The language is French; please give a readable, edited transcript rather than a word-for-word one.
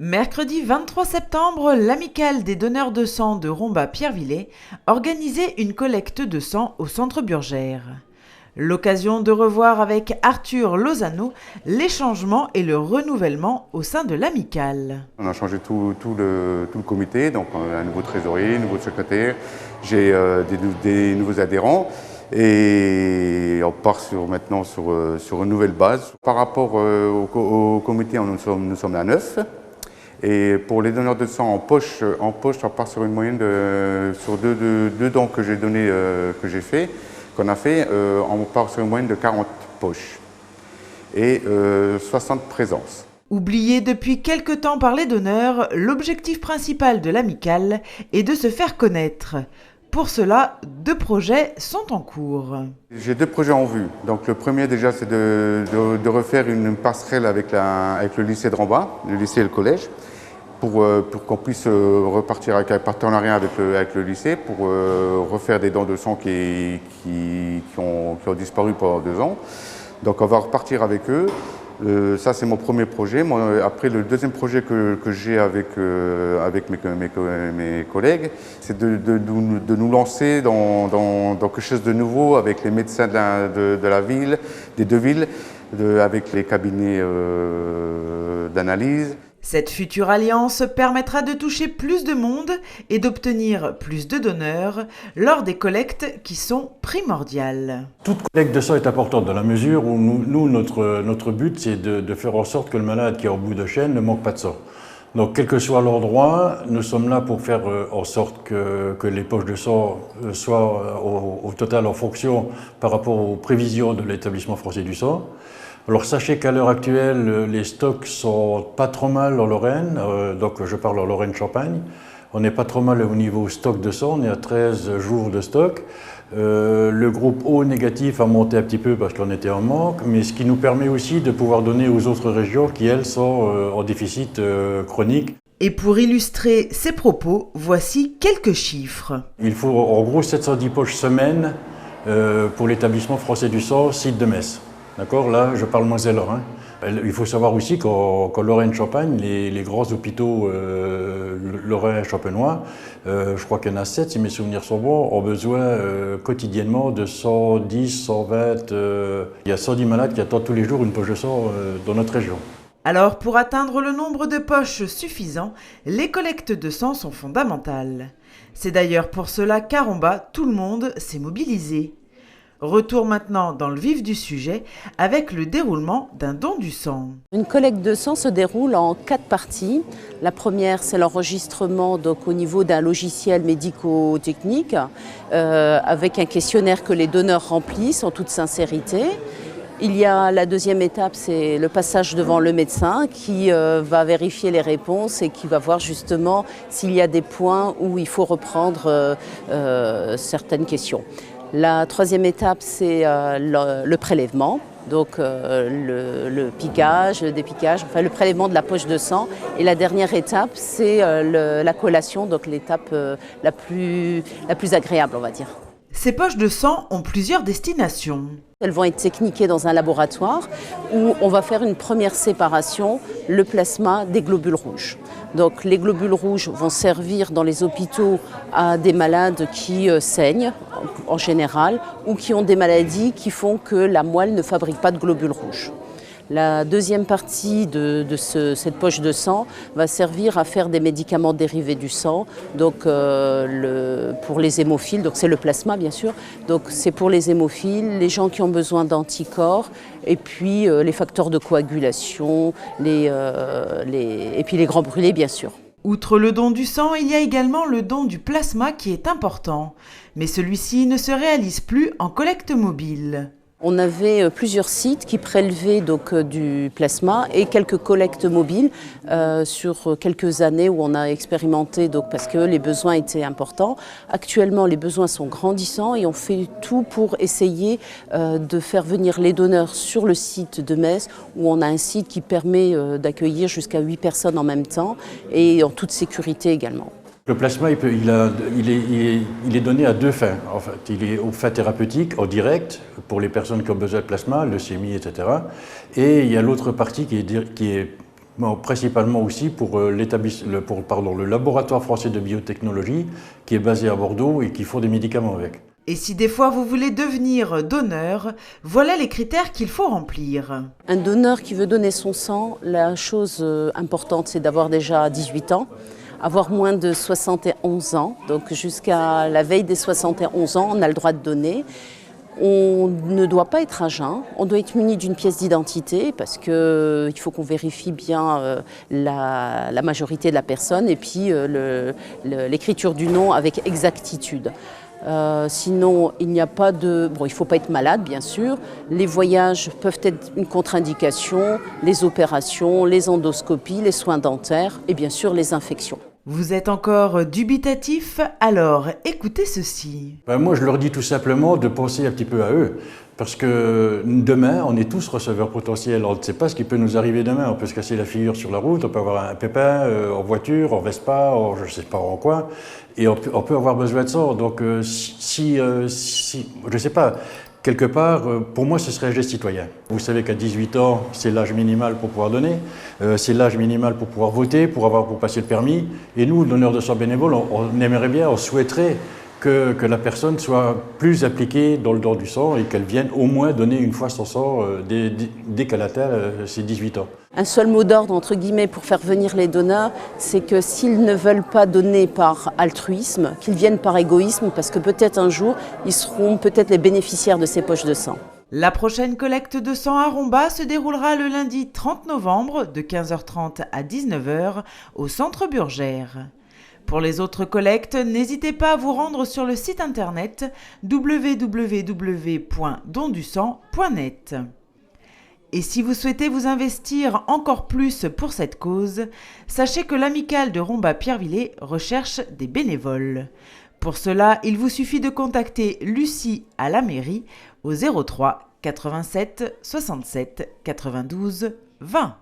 Mercredi 23 septembre, l'Amicale des donneurs de sang de Romba-Pierrevillers organisait une collecte de sang au centre Burgère. L'occasion de revoir avec Arthur Lozano les changements et le renouvellement au sein de l'Amicale. On a changé tout le comité, donc on a un nouveau trésorier, un nouveau secrétaire, j'ai des nouveaux adhérents et on part maintenant sur une nouvelle base. Par rapport au comité, nous sommes à 9. Et pour les donneurs de sang en poche, on part sur une moyenne sur deux dons que j'ai fait, on part sur une moyenne de 40 poches et 60 présences. Oublié depuis quelque temps par les donneurs, l'objectif principal de l'Amicale est de se faire connaître. Pour cela, 2 projets sont en cours. J'ai 2 projets en vue. Donc le premier déjà, c'est de refaire une passerelle avec le lycée de Romba, le lycée et le collège, pour qu'on puisse repartir avec un partenariat avec le lycée pour refaire des dons de sang qui ont disparu pendant 2 ans. Donc on va repartir avec eux. Ça, c'est mon premier projet. Après, le deuxième projet que j'ai avec mes collègues, c'est de nous lancer dans quelque chose de nouveau avec les médecins de la ville, des 2 villes, avec les cabinets d'analyse. Cette future alliance permettra de toucher plus de monde et d'obtenir plus de donneurs lors des collectes qui sont primordiales. Toute collecte de sang est importante dans la mesure où notre but, c'est de faire en sorte que le malade qui est au bout de chaîne ne manque pas de sang. Donc, quel que soit leur droit, nous sommes là pour faire en sorte que les poches de sang soient au total en fonction par rapport aux prévisions de l'établissement français du sang. Alors sachez qu'à l'heure actuelle, les stocks sont pas trop mal en Lorraine, donc je parle en Lorraine-Champagne. On n'est pas trop mal au niveau stock de sang, on est à 13 jours de stock. Le groupe O négatif a monté un petit peu parce qu'on était en manque, mais ce qui nous permet aussi de pouvoir donner aux autres régions qui, elles, sont en déficit chronique. Et pour illustrer ces propos, voici quelques chiffres. Il faut en gros 710 poches semaine pour l'établissement français du sang, site de Metz. D'accord, là, je parle Moselle-Lorrain. Il faut savoir aussi qu'en Lorraine-Champagne, les grands hôpitaux lorrains-champenois, je crois qu'il y en a 7, si mes souvenirs sont bons, ont besoin quotidiennement de 110, 120. Il y a 110 malades qui attendent tous les jours une poche de sang dans notre région. Alors, pour atteindre le nombre de poches suffisant, les collectes de sang sont fondamentales. C'est d'ailleurs pour cela qu'à Romba, tout le monde s'est mobilisé. Retour maintenant dans le vif du sujet avec le déroulement d'un don du sang. Une collecte de sang se déroule en 4 parties. La première, c'est l'enregistrement au niveau d'un logiciel médico-technique avec un questionnaire que les donneurs remplissent en toute sincérité. Il y a la deuxième étape, c'est le passage devant le médecin qui va vérifier les réponses et qui va voir justement s'il y a des points où il faut reprendre certaines questions. La troisième étape, c'est le prélèvement, donc le piquage, le dépiquage, enfin le prélèvement de la poche de sang. Et la dernière étape, c'est la collation, donc l'étape la plus agréable, on va dire. Ces poches de sang ont plusieurs destinations. Elles vont être techniquées dans un laboratoire où on va faire une première séparation, le plasma des globules rouges. Donc les globules rouges vont servir dans les hôpitaux à des malades qui saignent en général ou qui ont des maladies qui font que la moelle ne fabrique pas de globules rouges. La deuxième partie de cette poche de sang va servir à faire des médicaments dérivés du sang, donc pour les hémophiles, donc c'est le plasma bien sûr, donc c'est pour les hémophiles, les gens qui ont besoin d'anticorps, et puis les facteurs de coagulation, et puis les grands brûlés bien sûr. Outre le don du sang, il y a également le don du plasma qui est important, mais celui-ci ne se réalise plus en collecte mobile. On avait plusieurs sites qui prélevaient du plasma et quelques collectes mobiles sur quelques années où on a expérimenté parce que les besoins étaient importants. Actuellement, les besoins sont grandissants et on fait tout pour essayer de faire venir les donneurs sur le site de Metz où on a un site qui permet d'accueillir jusqu'à 8 personnes en même temps et en toute sécurité également. Le plasma, il est donné à 2 fins. En fait, il est aux fins thérapeutiques, en direct, pour les personnes qui ont besoin de plasma, leucémie, etc. Et il y a l'autre partie qui est mais principalement aussi pour, le laboratoire français de biotechnologie qui est basé à Bordeaux et qui font des médicaments avec. Et si des fois vous voulez devenir donneur, voilà les critères qu'il faut remplir. Un donneur qui veut donner son sang, la chose importante, c'est d'avoir déjà 18 ans, avoir moins de 71 ans. Donc jusqu'à la veille des 71 ans, on a le droit de donner. On ne doit pas être à jeun, on doit être muni d'une pièce d'identité parce qu'il faut qu'on vérifie bien la majorité de la personne et puis l'écriture du nom avec exactitude. Sinon, il n'y a pas de... Bon, il ne faut pas être malade, bien sûr. Les voyages peuvent être une contre-indication, les opérations, les endoscopies, les soins dentaires et bien sûr les infections. Vous êtes encore dubitatif? Alors écoutez ceci. Moi, je leur dis tout simplement de penser un petit peu à eux. Parce que demain, on est tous receveurs potentiels. On ne sait pas ce qui peut nous arriver demain. On peut se casser la figure sur la route, on peut avoir un pépin en voiture, en Vespa, je ne sais pas en quoi. Et on peut avoir besoin de ça. Donc je ne sais pas, quelque part, pour moi, ce serait un geste citoyen. Vous savez qu'à 18 ans, c'est l'âge minimal pour pouvoir donner. C'est l'âge minimal pour pouvoir voter, pour passer le permis. Et nous, donneurs de sang bénévoles, on aimerait bien, on souhaiterait que la personne soit plus impliquée dans le don du sang et qu'elle vienne au moins donner une fois son sang dès qu'elle atteint ses 18 ans. Un seul mot d'ordre, entre guillemets, pour faire venir les donneurs, c'est que s'ils ne veulent pas donner par altruisme, qu'ils viennent par égoïsme, parce que peut-être un jour, ils seront peut-être les bénéficiaires de ces poches de sang. La prochaine collecte de sang à Romba se déroulera le lundi 30 novembre de 15h30 à 19h au centre Burgère. Pour les autres collectes, n'hésitez pas à vous rendre sur le site internet www.dondusang.net. Et si vous souhaitez vous investir encore plus pour cette cause, sachez que l'amicale de Romba-Pierrevillers recherche des bénévoles. Pour cela, il vous suffit de contacter Lucie à la mairie au 03 87 67 92 20.